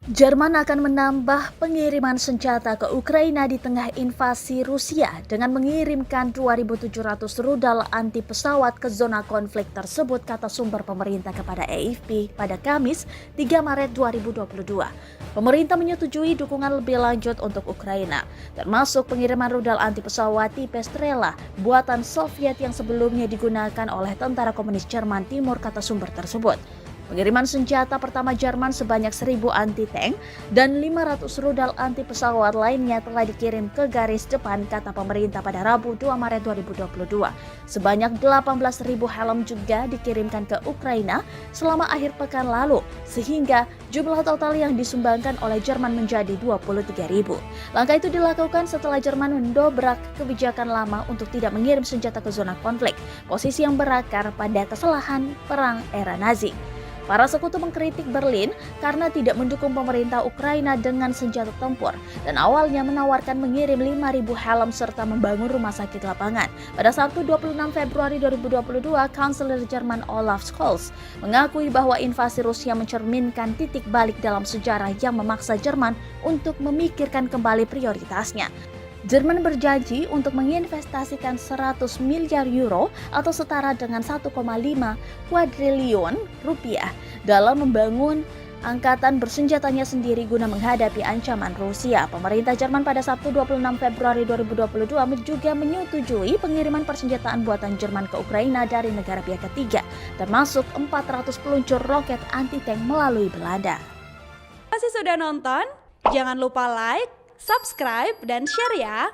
Jerman akan menambah pengiriman senjata ke Ukraina di tengah invasi Rusia dengan mengirimkan 2.700 rudal anti pesawat ke zona konflik tersebut, kata sumber pemerintah kepada AFP pada Kamis 3 Maret 2022. Pemerintah menyetujui dukungan lebih lanjut untuk Ukraina, termasuk pengiriman rudal anti pesawat tipe Strela buatan Soviet yang sebelumnya digunakan oleh tentara komunis Jerman Timur, kata sumber tersebut. Pengiriman senjata pertama Jerman sebanyak 1.000 anti-tank dan 500 rudal anti pesawat lainnya telah dikirim ke garis depan, kata pemerintah pada Rabu 2 Maret 2022. Sebanyak 18.000 helm juga dikirimkan ke Ukraina selama akhir pekan lalu, sehingga jumlah total yang disumbangkan oleh Jerman menjadi 23.000. Langkah itu dilakukan setelah Jerman mendobrak kebijakan lama untuk tidak mengirim senjata ke zona konflik, posisi yang berakar pada kesalahan perang era Nazi. Para sekutu mengkritik Berlin karena tidak mendukung pemerintah Ukraina dengan senjata tempur dan awalnya menawarkan mengirim 5.000 helm serta membangun rumah sakit lapangan. Pada Sabtu 26 Februari 2022, Kanselir Jerman Olaf Scholz mengakui bahwa invasi Rusia mencerminkan titik balik dalam sejarah yang memaksa Jerman untuk memikirkan kembali prioritasnya. Jerman berjanji untuk menginvestasikan 100 miliar euro atau setara dengan 1,5 kuadriliun rupiah dalam membangun angkatan bersenjatanya sendiri guna menghadapi ancaman Rusia. Pemerintah Jerman pada Sabtu 26 Februari 2022 juga menyetujui pengiriman persenjataan buatan Jerman ke Ukraina dari negara pihak ketiga, termasuk 400 peluncur roket anti-tank melalui Belanda. Terima kasih sudah nonton, jangan lupa like, subscribe, dan share ya!